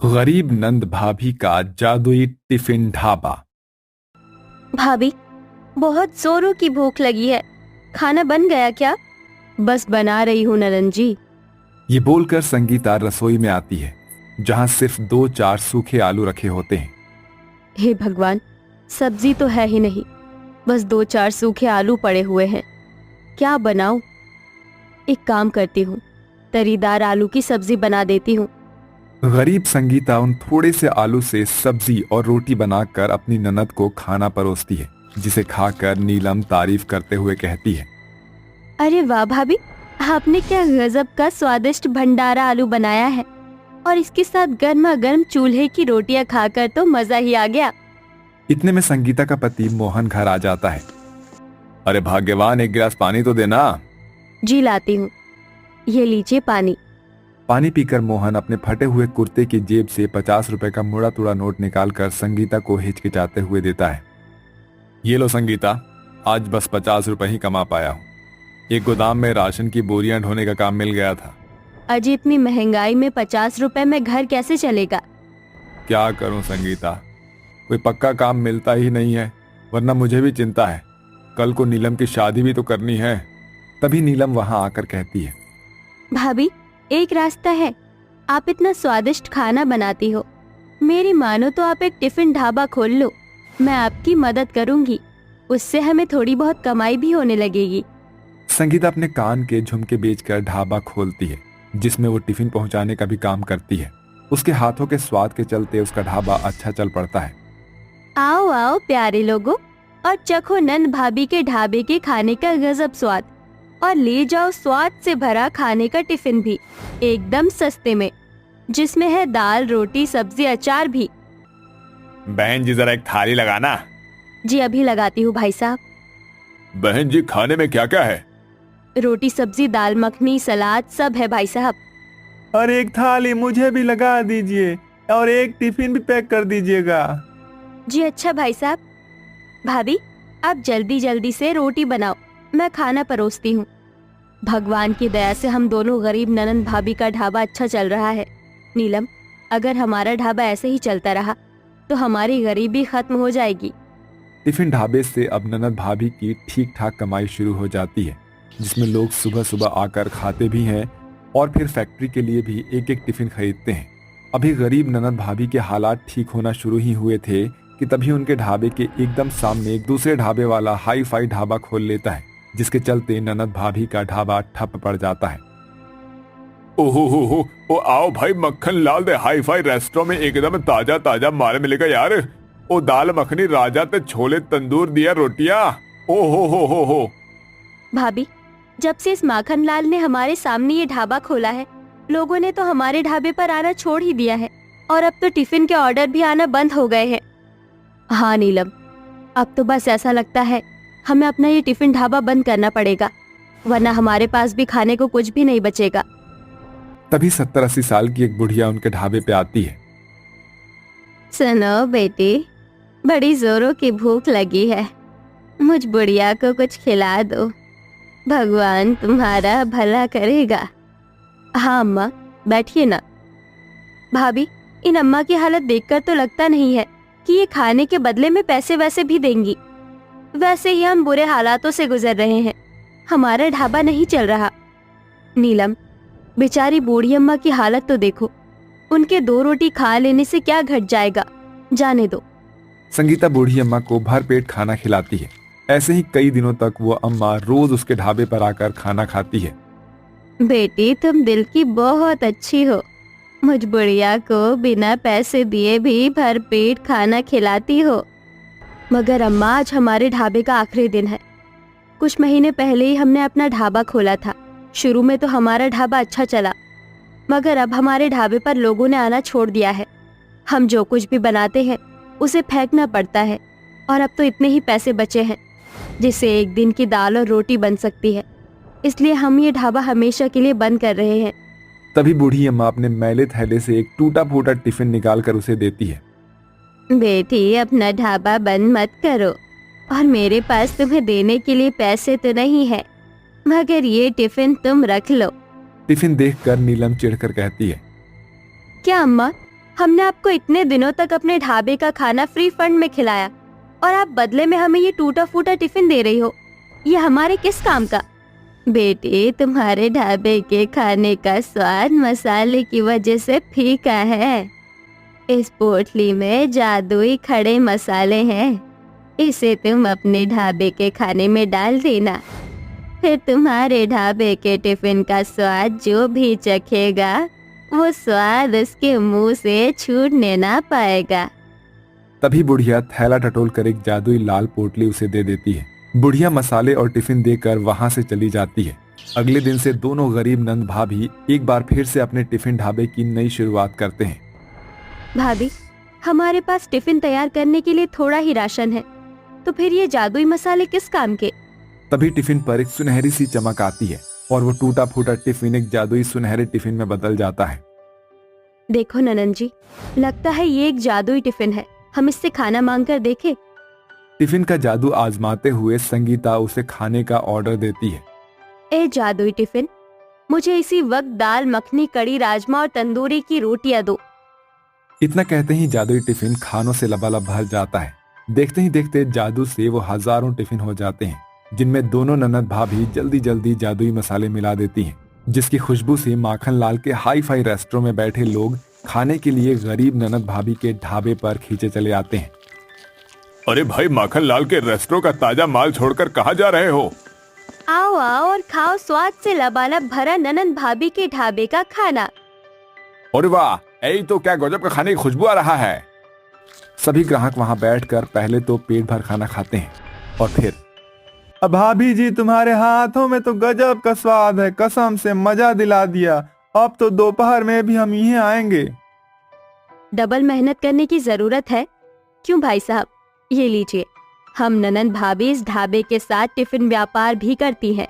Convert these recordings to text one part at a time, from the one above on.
गरीब नंद भाभी का जादुई टिफिन ढाबा। भाभी, बहुत जोरों की भूख लगी है। खाना बन गया क्या? बस बना रही हूँ नरन जी। ये बोलकर संगीता रसोई में आती है, जहां सिर्फ 2-4 सूखे आलू रखे होते हैं। हे भगवान, सब्जी तो है ही नहीं, बस 2-4 सूखे आलू पड़े हुए हैं। क्या बनाऊं? एक काम करती हूँ, तरीदार आलू की सब्जी बना देती हूँ। गरीब संगीता उन थोड़े से आलू से सब्जी और रोटी बनाकर अपनी ननद को खाना परोसती है, जिसे खाकर नीलम तारीफ करते हुए कहती है, अरे वाह भाभी, आपने क्या गजब का स्वादिष्ट भंडारा आलू बनाया है। और इसके साथ गर्मा गर्म चूल्हे की रोटियां खाकर तो मजा ही आ गया। इतने में संगीता का पति मोहन घर आ जाता है। अरे भाग्यवान, एक गिलास पानी तो देना। जी लाती हूँ, ये लीजिए पानी। पानी पीकर मोहन अपने फटे हुए कुर्ते की जेब से 50 रुपए का मुड़ा तुड़ा नोट निकालकर संगीता को हिचकिचाते हुए देता है। ये लो संगीता, आज बस 50 रुपए ही कमा पाया हूँ। एक गोदाम में राशन की बोरियां ढोने का काम मिल गया था। अजी, इतनी महंगाई में 50 रुपए में घर कैसे चलेगा? क्या करूं संगीता, कोई पक्का काम मिलता ही नहीं है, वरना मुझे भी चिंता है। कल को नीलम की शादी भी तो करनी है। तभी नीलम वहां आकर कहती है, भाभी, एक रास्ता है। आप इतना स्वादिष्ट खाना बनाती हो, मेरी मानो तो आप एक टिफिन ढाबा खोल लो। मैं आपकी मदद करूंगी, उससे हमें थोड़ी बहुत कमाई भी होने लगेगी। संगीता अपने कान के झुमके बेचकर ढाबा खोलती है, जिसमें वो टिफिन पहुंचाने का भी काम करती है। उसके हाथों के स्वाद के चलते उसका ढाबा अच्छा चल पड़ता है। आओ आओ प्यारे लोगों, और चखो नंद भाभी के ढाबे के खाने का गजब स्वाद। और ले जाओ स्वाद से भरा खाने का टिफिन भी, एकदम सस्ते में, जिसमें है दाल रोटी सब्जी अचार भी। बहन जी, जरा एक थाली लगाना। जी अभी लगाती हूँ भाई साहब। बहन जी, खाने में क्या क्या है? रोटी सब्जी दाल मखनी सलाद सब है भाई साहब। और एक थाली मुझे भी लगा दीजिए, और एक टिफिन भी पैक कर दीजिएगा। जी अच्छा भाई साहब। भाभी, आप जल्दी जल्दी से रोटी बनाओ, मैं खाना परोसती हूँ। भगवान की दया से हम दोनों गरीब ननंद भाभी का ढाबा अच्छा चल रहा है। नीलम, अगर हमारा ढाबा ऐसे ही चलता रहा तो हमारी गरीबी खत्म हो जाएगी। टिफिन ढाबे से अब ननद भाभी की ठीक ठाक कमाई शुरू हो जाती है, जिसमें लोग सुबह सुबह आकर खाते भी हैं और फिर फैक्ट्री के लिए भी एक एक टिफिन खरीदते हैं। अभी गरीब ननद भाभी के हालात ठीक होना शुरू ही हुए थे कि तभी उनके ढाबे के एकदम सामने एक दूसरे ढाबे वाला हाई फाई ढाबा खोल लेता है, जिसके चलते ननद भाभी का ढाबा ठप पड़ जाता है। ओहो हो, ओ आओ भाई, मक्खन लाल दे हाई फाई रेस्टोरेंट में एकदम ताजा ताजा माल मिलेगा यार। ओ दाल मखनी राजा ते छोले तंदूर दिया रोटियां। ओ हो। भाभी, जब से इस माखन लाल ने हमारे सामने ये ढाबा खोला है, लोगों ने तो हमारे ढाबे पर आना छोड़ ही दिया है, और अब तो टिफिन के ऑर्डर भी आना बंद हो गए हैं। हाँ नीलम, अब तो बस ऐसा लगता है हमें अपना ये टिफिन ढाबा बंद करना पड़ेगा, वरना हमारे पास भी खाने को कुछ भी नहीं बचेगा। तभी 70-80 साल की एक बुढ़िया उनके ढाबे पे आती है। सुनो बेटी, बड़ी जोरों की भूख लगी है, मुझ बुढ़िया को कुछ खिला दो, भगवान तुम्हारा भला करेगा। हाँ अम्मा, बैठिए ना। भाभी, इन अम्मा की हालत देखकर तो लगता नहीं है कि ये खाने के बदले में पैसे वैसे भी देंगी। वैसे ही हम बुरे हालातों से गुजर रहे हैं, हमारा ढाबा नहीं चल रहा। नीलम, बेचारी बूढ़ी अम्मा की हालत तो देखो, उनके 2 रोटी खा लेने से क्या घट जाएगा, जाने दो। संगीता बूढ़ी अम्मा को भरपेट खाना खिलाती है। ऐसे ही कई दिनों तक वो अम्मा रोज उसके ढाबे पर आकर खाना खाती है। बेटी, तुम दिल की बहुत अच्छी हो, मुझ बुढ़िया को बिना पैसे दिए भी भरपेट खाना खिलाती हो। मगर अम्मा, आज हमारे ढाबे का आखिरी दिन है। कुछ महीने पहले ही हमने अपना ढाबा खोला था। शुरू में तो हमारा ढाबा अच्छा चला, मगर अब हमारे ढाबे पर लोगों ने आना छोड़ दिया है। हम जो कुछ भी बनाते हैं उसे फेंकना पड़ता है, और अब तो इतने ही पैसे बचे हैं जिससे एक दिन की दाल और रोटी बन सकती है। इसलिए हम ये ढाबा हमेशा के लिए बंद कर रहे हैं। तभी बूढ़ी अम्मा अपने मैले थैले से एक टूटा फूटा टिफिन निकालकर उसे देती है। बेटी, अपना ढाबा बंद मत करो, और मेरे पास तुम्हें देने के लिए पैसे तो नहीं है, मगर ये टिफिन तुम रख लो। टिफिन देखकर नीलम चिढ़कर कहती है, क्या अम्मा, हमने आपको इतने दिनों तक अपने ढाबे का खाना फ्री फंड में खिलाया और आप बदले में हमें ये टूटा फूटा टिफिन दे रही हो। ये हमारे किस काम का? बेटी, तुम्हारे ढाबे के खाने का स्वाद मसाले की वजह से फीका है। इस पोटली में जादुई खड़े मसाले हैं। इसे तुम अपने ढाबे के खाने में डाल देना, फिर तुम्हारे ढाबे के टिफिन का स्वाद जो भी चखेगा वो स्वाद उसके मुंह से छूटने ना पाएगा। तभी बुढ़िया थैला टटोल कर एक जादुई लाल पोटली उसे दे देती है। बुढ़िया मसाले और टिफिन देकर वहां से चली जाती है। अगले दिन से दोनों गरीब नंद भाभी एक बार फिर से अपने टिफिन ढाबे की नई शुरुआत करते हैं। भाभी, हमारे पास टिफिन तैयार करने के लिए थोड़ा ही राशन है, तो फिर ये जादुई मसाले किस काम के? तभी टिफिन पर एक सुनहरी सी चमक आती है और वो टूटा फूटा टिफिन एक जादुई सुनहरे टिफिन में बदल जाता है। देखो ननन जी, लगता है ये एक जादुई टिफिन है। हम इससे खाना मांग कर देखें? टिफिन का जादू आजमाते हुए संगीता उसे खाने का ऑर्डर देती है। ए जादुई टिफिन, मुझे इसी वक्त दाल मखनी, कड़ी राजमा और तंदूरी की रोटियां दो। इतना कहते ही जादुई टिफिन खानों से लबालब भर जाता है। देखते ही देखते जादू से वो हजारों टिफिन हो जाते हैं, जिनमें दोनों ननद भाभी जल्दी जल्दी जादुई मसाले मिला देती हैं, जिसकी खुशबू से माखन लाल के हाई फाई रेस्टोरेंट में बैठे लोग खाने के लिए गरीब ननद भाभी के ढाबे पर खींचे चले आते हैं। अरे भाई, माखन लाल के रेस्टोरेंट का ताजा माल छोड़कर कहाँ जा रहे हो? आओ आओ और खाओ स्वाद से लबालब भरा ननन भाभी के ढाबे का खाना। अरे वाह, यही तो क्या गजब का खाने की खुशबू आ रहा है। सभी ग्राहक वहां बैठकर पहले तो पेट भर खाना खाते हैं और फिर, अब भाभी जी, तुम्हारे हाथों में तो गजब का स्वाद है, कसम से मजा दिला दिया। अब तो दोपहर में भी हम यहीं आएंगे। डबल मेहनत करने की जरूरत है क्यों भाई साहब? ये लीजिए, हम ननन भाभी इस ढाबे के साथ टिफिन व्यापार भी करती हैं।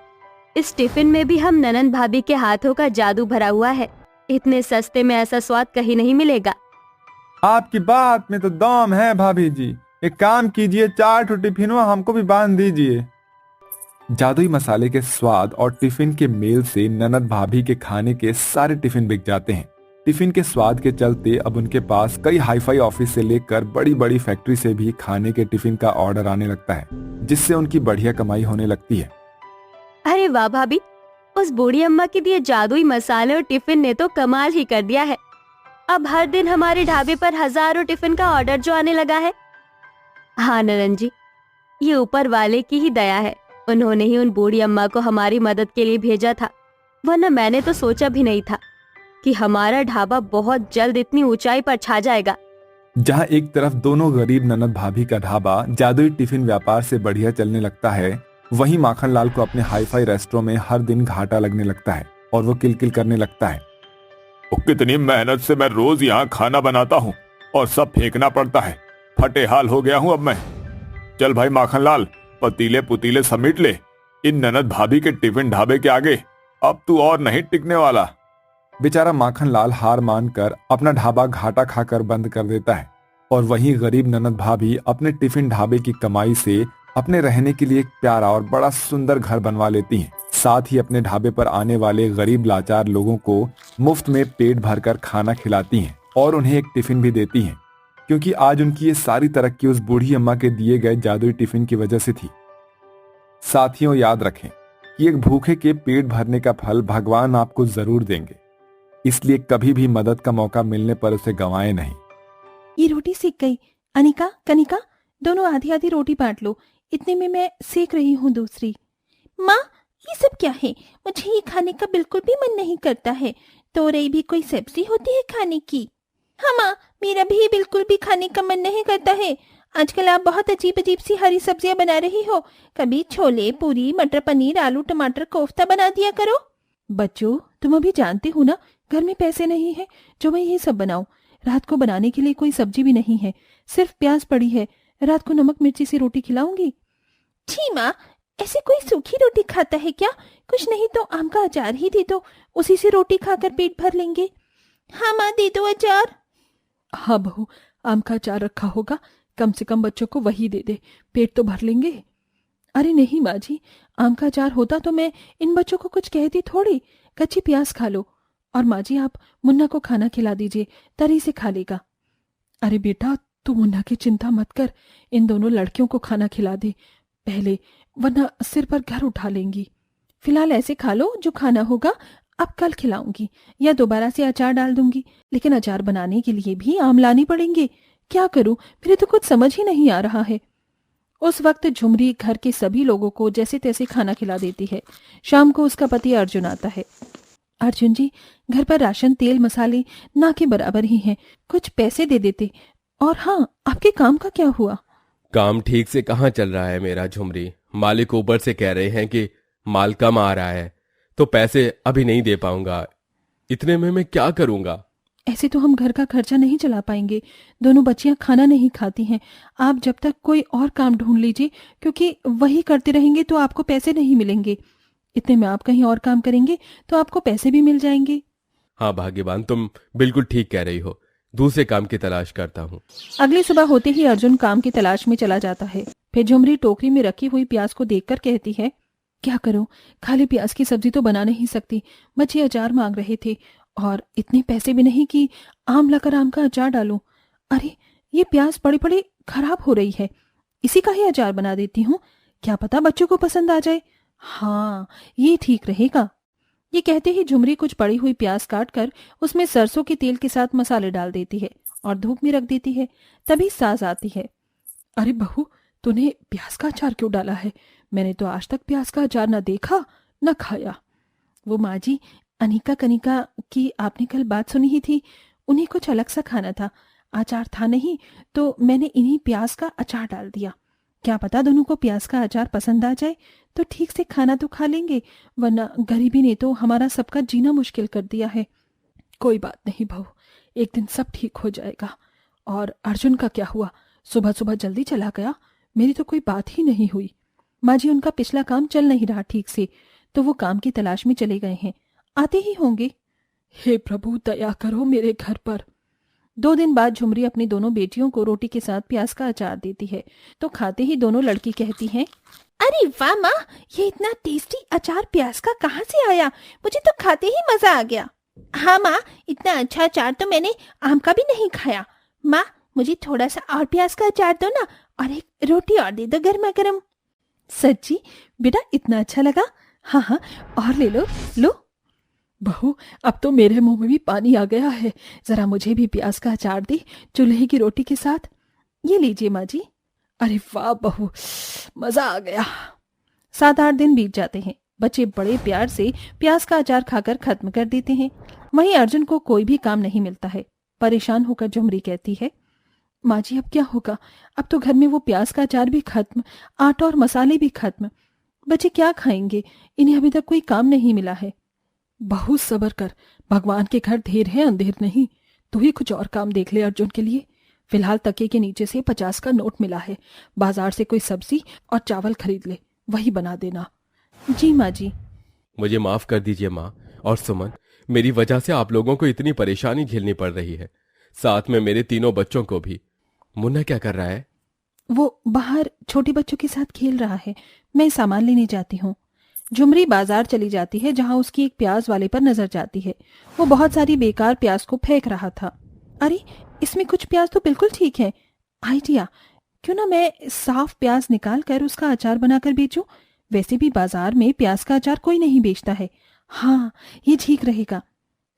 इस टिफिन में भी हम ननन भाभी के हाथों का जादू भरा हुआ है। इतने सस्ते में ऐसा स्वाद कहीं नहीं मिलेगा। आपकी बात में तो दम है भाभी जी। एक काम कीजिए, 4 टिफिनों हमको भी बांध दीजिए। जादुई मसाले के स्वाद और टिफिन के मेल से ननद भाभी के खाने के सारे टिफिन बिक जाते हैं। टिफिन के स्वाद के चलते अब उनके पास कई हाईफाई ऑफिस से लेकर बड़ी बड़ी फैक्ट्री से भी खाने के टिफिन का ऑर्डर आने लगता है, जिससे उनकी बढ़िया कमाई होने लगती है। अरे वाह भाभी, उस बूढ़ी अम्मा के दिए जादुई मसाले और टिफिन ने तो कमाल ही कर दिया है। अब हर दिन हमारे ढाबे पर हजारों टिफिन का ऑर्डर जो आने लगा है। हाँ ननन जी, ये ऊपर वाले की ही दया है। उन्होंने ही उन बूढ़ी अम्मा को हमारी मदद के लिए भेजा था, वरना मैंने तो सोचा भी नहीं था कि हमारा ढाबा बहुत जल्द इतनी ऊंचाई पर छा जाएगा। जहां एक तरफ दोनों गरीब ननद भाभी का ढाबा जादुई टिफिन व्यापार से बढ़िया चलने लगता है, वहीं माखन लाल को अपने हाईफाई रेस्टोरेंट में हर दिन घाटा लगने लगता है और वो किलकिल करने लगता है। कितनी मेहनत से मैं रोज यहाँ खाना बनाता हूँ और सब फेंकना पड़ता है। फटे हाल हो गया हूँ अब मैं। चल भाई माखन लाल, पतीले पुतीले समेट ले इन ननद भाभी के टिफिन ढाबे के आगे। अब तू और नहीं टिकने वाला। बेचारा माखन लाल हार मानकर अपना ढाबा घाटा खाकर बंद कर देता है और वहीं गरीब ननद भाभी अपने टिफिन ढाबे की कमाई से अपने रहने के लिए एक प्यारा और बड़ा सुंदर घर बनवा लेती हैं। साथ ही अपने ढाबे पर आने वाले गरीब लाचार लोगों को मुफ्त में पेट भरकर खाना खिलाती हैं और उन्हें एक टिफिन भी देती हैं, क्योंकि आज उनकी ये सारी तरक्की उस बूढ़ी अम्मा के दिए गए जादुई टिफिन की वजह से थी। साथियों, याद रखें कि एक भूखे के पेट भरने का फल भगवान आपको जरूर देंगे, इसलिए कभी भी मदद का मौका मिलने पर उसे गंवाएं नहीं। ये रोटी सीख गई। अनिका, कनिका, दोनों आधी आधी रोटी बांट लो। इतने में मैं सेक रही हूँ दूसरी। माँ, ये सब क्या है? मुझे ये खाने का बिल्कुल भी मन नहीं करता है। तोरई भी कोई सब्जी होती है खाने की? हाँ माँ, मेरा भी बिल्कुल भी खाने का मन नहीं करता है। आजकल आप बहुत अजीब अजीब सी हरी सब्जियां बना रही हो। कभी छोले, पूरी, मटर पनीर, आलू टमाटर कोफ्ता बना दिया करो। बच्चों, तुम अभी जानते हो ना, घर में पैसे नहीं है जो मैं ये सब बनाऊं। रात को बनाने के लिए कोई सब्जी भी नहीं है, सिर्फ प्याज पड़ी है। रात को नमक मिर्ची से रोटी खिलाऊंगी। छी माँ, ऐसे कोई सूखी रोटी खाता है क्या? कुछ नहीं तो आम का अचार ही दे दो, उसी से रोटी खाकर पेट भर लेंगे। हाँ माँ, दे दो अचार। हाँ बहू, आम का अचार रखा होगा, कम से कम बच्चों को वही दे दे, पेट तो भर लेंगे। अरे नहीं माँ जी, आम का अचार होता तो मैं इन बच्चों को कुछ कहती थोड़ी। कच्ची प्याज खा लो और माँ जी आप मुन्ना को खाना खिला दीजिए, तरी से खा लेगा। अरे बेटा तू मुन्ना की चिंता मत कर, इन दोनों लड़कियों को खाना खिला दे पहले, वरना सिर पर घर उठा लेंगी। फिलहाल ऐसे खा लो जो खाना होगा, अब कल खिलाऊंगी या दोबारा से अचार डाल दूंगी, लेकिन अचार बनाने के लिए भी आम लाने पड़ेंगे। क्या करूं, मेरे तो कुछ समझ ही नहीं आ रहा है। उस वक्त झुमरी घर के सभी लोगों को जैसे तैसे खाना खिला देती है। शाम को उसका पति अर्जुन आता है। अर्जुन जी, घर पर राशन तेल मसाले ना के बराबर ही हैं, कुछ पैसे दे देते। और हाँ, आपके काम का क्या हुआ? काम ठीक से कहाँ चल रहा है मेरा झुमरी। मालिक ऊपर से कह रहे हैं कि माल कम आ रहा है, तो पैसे अभी नहीं दे पाऊंगा। इतने में मैं क्या करूंगा? ऐसे तो हम घर का खर्चा नहीं चला पाएंगे, दोनों बच्चियां खाना नहीं खाती हैं। आप जब तक कोई और काम ढूंढ लीजिए, क्योंकि वही करते रहेंगे तो आपको पैसे नहीं मिलेंगे। इतने में आप कहीं और काम करेंगे तो आपको पैसे भी मिल जाएंगे। हाँ भाग्यवान, तुम बिल्कुल ठीक कह रही हो, दूसरे काम की तलाश करता हूँ। अगली सुबह होते ही अर्जुन काम की तलाश में चला जाता है। फिर झुमरी टोकरी में रखी हुई प्याज को देखकर कहती है, क्या करूं, खाली प्याज की सब्जी तो बना नहीं सकती। बच्चे अचार मांग रहे थे और इतने पैसे भी नहीं कि आम लाकर आम का अचार डालूं। अरे ये प्याज पड़ी पड़ी खराब हो रही है, इसी का ही अचार बना देती हूँ, क्या पता बच्चों को पसंद आ जाए। हाँ, ये ठीक रहेगा। ये कहते ही झुमरी कुछ पड़ी हुई प्याज काट कर उसमें सरसों के तेल के साथ मसाले डाल देती है और धूप में रख देती है। तभी सास आती है। अरे बहू, तूने प्याज का अचार क्यों डाला है? मैंने तो आज तक प्याज का अचार न देखा न खाया। वो माँ जी, अनिका कनिका की आपने कल बात सुनी ही थी, उन्हें कुछ अलग सा खाना था, अचार था नहीं, तो मैंने इन्हीं प्याज का अचार डाल दिया। क्या पता दोनों को प्याज का अचार पसंद आ जाए तो ठीक से खाना तो खा लेंगे, वरना गरीबी ने तो हमारा सबका जीना मुश्किल कर दिया है। कोई बात नहीं बहू, एक दिन सब ठीक हो जाएगा। और अर्जुन का क्या हुआ? सुबह सुबह जल्दी चला गया, मेरी तो कोई बात ही नहीं हुई। माँ जी, उनका पिछला काम चल नहीं रहा ठीक से, तो वो काम की तलाश में चले गए हैं, आते ही होंगे। हे प्रभु, दया करो मेरे घर पर। 2 दिन बाद झुमरी अपनी दोनों बेटियों को रोटी के साथ प्याज का अचार देती है, तो खाते ही दोनों लड़की कहती हैं, अरे वाह माँ, ये इतना टेस्टी अचार प्याज का कहाँ से आया? मुझे तो खाते ही मजा आ गया। हाँ माँ, इतना अच्छा अचार तो मैंने आम का भी नहीं खाया। माँ, मुझे थोड़ा सा और प्याज का अचार दो ना, और एक रोटी और दे दो गर्मा गर्म। सच्ची बेटा, इतना अच्छा लगा? हाँ हाँ, और ले लो, लो। बहू, अब तो मेरे मुंह में भी पानी आ गया है, जरा मुझे भी प्याज का अचार दी, चूल्हे की रोटी के साथ। ये लीजिए माँ जी। अरे वाह बहू, मजा आ गया। 7-8 दिन बीत जाते हैं। बच्चे बड़े प्यार से प्याज का अचार खाकर खत्म कर देते हैं। वहीं अर्जुन को कोई भी काम नहीं मिलता है। परेशान होकर झुमरी कहती है, माँ जी अब क्या होगा? अब तो घर में वो प्याज का अचार भी खत्म, आटा और मसाले भी खत्म। बच्चे क्या खाएंगे? इन्हें अभी तक कोई काम नहीं मिला है। बहुत सब्र कर, भगवान के घर ढेर है अंधेर नहीं। तू ही कुछ और काम देख ले अर्जुन के लिए। फिलहाल तकिए के नीचे से 50 का नोट मिला है, बाजार से कोई सब्जी और चावल खरीद ले, वही बना देना। जी माँ जी। मुझे माफ कर दीजिए माँ और सुमन, मेरी वजह से आप लोगों को इतनी परेशानी झेलनी पड़ रही है, साथ में मेरे तीनों बच्चों को भी। मुन्ना क्या कर रहा है? वो बाहर छोटे बच्चों के साथ खेल रहा है, मैं सामान लेने जाती हूँ। झुमरी बाजार चली जाती है, जहां उसकी एक प्याज वाले पर नजर जाती है। वो बहुत सारी बेकार प्याज को फेंक रहा था। अरे, इसमें कुछ प्याज तो बिल्कुल ठीक है। आइडिया, क्यों ना मैं साफ प्याज निकाल कर उसका अचार बनाकर बेचूं? वैसे भी बाजार में प्याज का अचार कोई नहीं बेचता है। हाँ, ये ठीक रहेगा।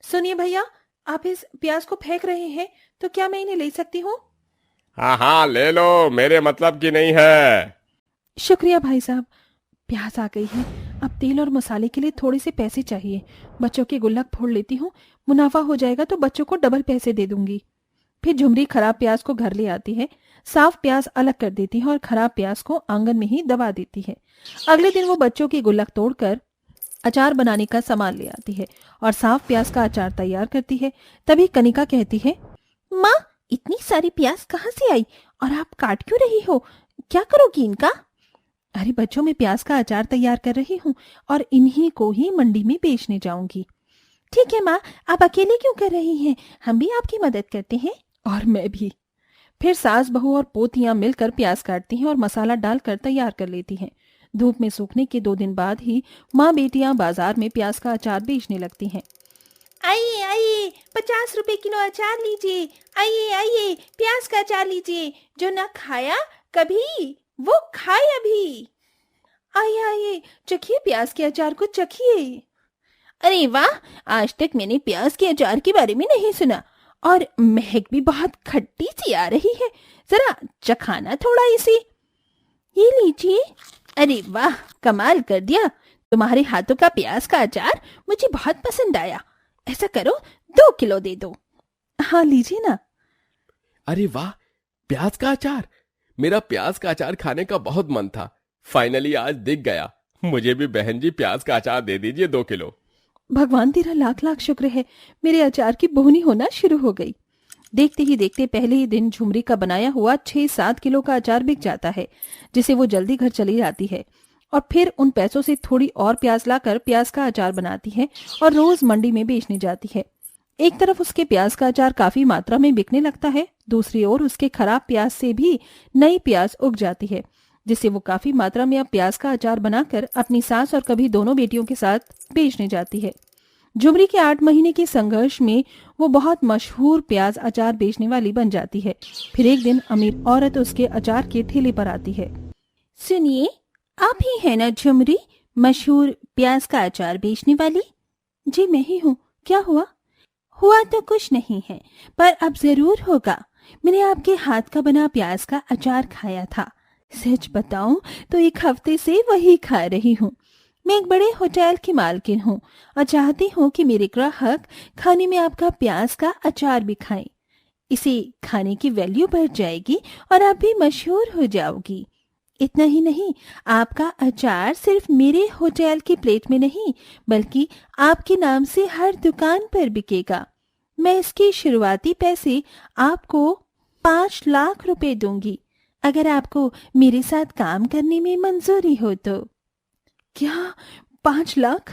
सुनिए भैया, आप इस प्याज को फेंक रहे हैं, तो क्या मैं इन्हें ले सकती हूँ? हाँ हाँ ले लो, मेरे मतलब की नहीं है। शुक्रिया भाई साहब। प्याज आ गई है, अब तेल और मसाले के लिए थोड़े से पैसे चाहिए। बच्चों के गुल्लक फोड़ लेती हूँ, मुनाफा हो जाएगा तो बच्चों को डबल पैसे दे दूंगी। फिर झुमरी खराब प्याज को घर ले आती है, साफ प्याज अलग कर देती है और खराब प्याज को आंगन में ही दबा देती है। अगले दिन वो बच्चों की गुल्लक तोड़कर अचार बनाने का सामान ले आती है और साफ प्याज का अचार तैयार करती है। तभी कनिका कहती है, माँ, इतनी सारी प्याज कहाँ से आई और आप काट क्यों रही हो? क्या करोगी इनका? अरे बच्चों, मैं प्याज का अचार तैयार कर रही हूँ और इन्हीं को ही मंडी में बेचने जाऊंगी। ठीक है माँ, आप अकेले क्यों कर रही हैं? हम भी आपकी मदद करते हैं। और मैं भी। फिर सास बहू और पोतियां मिलकर प्याज काटती हैं और मसाला डालकर तैयार कर लेती हैं। धूप में सूखने के 2 दिन बाद ही माँ बेटियां बाजार में प्याज का अचार बेचने लगती हैं। आइए आइए, 50 रुपए किलो अचार लीजिए। आइए आइए, प्याज का अचार लीजिए। जो ना खाया कभी वो खाए अभी। आइए आइए, चखिए प्याज के अचार को, चखिए। अरे वाह, आज तक मैंने प्याज के अचार के बारे में नहीं सुना, और महक भी बहुत खट्टी सी आ रही है। जरा चखाना थोड़ा इसे। ये लीजिए। अरे वाह, कमाल कर दिया। तुम्हारे हाथों का प्याज का अचार मुझे बहुत पसंद आया। ऐसा करो, 2 किलो दे दो। हाँ लीजिए ना। अरे वाह, प्याज का अचार। मेरा प्याज का अचार खाने का बहुत मन था, फाइनली आज दिख गया। मुझे भी बहन जी प्याज का अचार दे दीजिए 2 किलो। भगवान तेरा लाख लाख शुक्र है, मेरे अचार की बोहनी होना शुरू हो गई। देखते ही देखते पहले ही दिन झुमरी का बनाया हुआ 6-7 किलो का अचार बिक जाता है, जिसे वो जल्दी घर चली जाती है और फिर उन पैसों से थोड़ी और प्याज लाकर प्याज का अचार बनाती है और रोज मंडी में बेचने जाती है। एक तरफ उसके प्याज का अचार काफी मात्रा में बिकने लगता है, दूसरी ओर उसके खराब प्याज से भी नई प्याज उग जाती है, जिससे वो काफी मात्रा में अब प्याज का अचार बनाकर अपनी सास और कभी दोनों बेटियों के साथ बेचने जाती है। झुमरी के 8 महीने के संघर्ष में वो बहुत मशहूर प्याज अचार बेचने वाली बन जाती है। फिर एक दिन अमीर औरत उसके अचार के ठेले पर आती है। सुनिए, आप ही है ना झुमरी, मशहूर प्याज का अचार बेचने वाली? जी मैं ही हूँ। क्या हुआ? हुआ तो कुछ नहीं है, पर अब जरूर होगा। मैंने आपके हाथ का बना प्याज का अचार खाया था। सच बताऊं तो 1 हफ्ते से वही खा रही हूँ। मैं एक बड़े होटल की मालकिन हूँ और चाहती हूँ कि मेरे ग्राहक खाने में आपका प्याज का अचार भी खाएं। इसे खाने की वैल्यू बढ़ जाएगी और आप भी मशहूर हो जाओगी। इतना ही नहीं, आपका अचार सिर्फ मेरे होटल की प्लेट में नहीं, बल्कि आपके नाम से हर दुकान पर बिकेगा। मैं इसके शुरुआती पैसे आपको 5 लाख रुपए दूंगी, अगर आपको मेरे साथ काम करने में मंजूरी हो तो। क्या 5 लाख?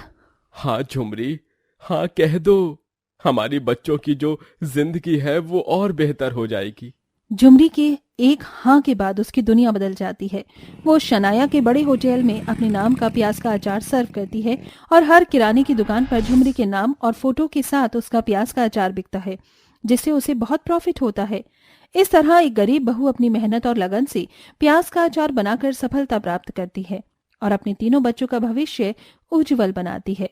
हाँ झुमरी, हाँ कह दो। हमारी बच्चों की जो जिंदगी है वो और बेहतर हो जाएगी। झुमरी के एक हाँ के बाद उसकी दुनिया बदल जाती है। वो शनाया के बड़े होटल में अपने नाम का प्याज का अचार सर्व करती है और हर किराने की दुकान पर झुमरी के नाम और फोटो के साथ उसका प्याज का अचार बिकता है, जिससे उसे बहुत प्रॉफिट होता है। इस तरह एक गरीब बहू अपनी मेहनत और लगन से प्याज का अचार बनाकर सफलता प्राप्त करती है और अपने तीनों बच्चों का भविष्य उज्जवल बनाती है।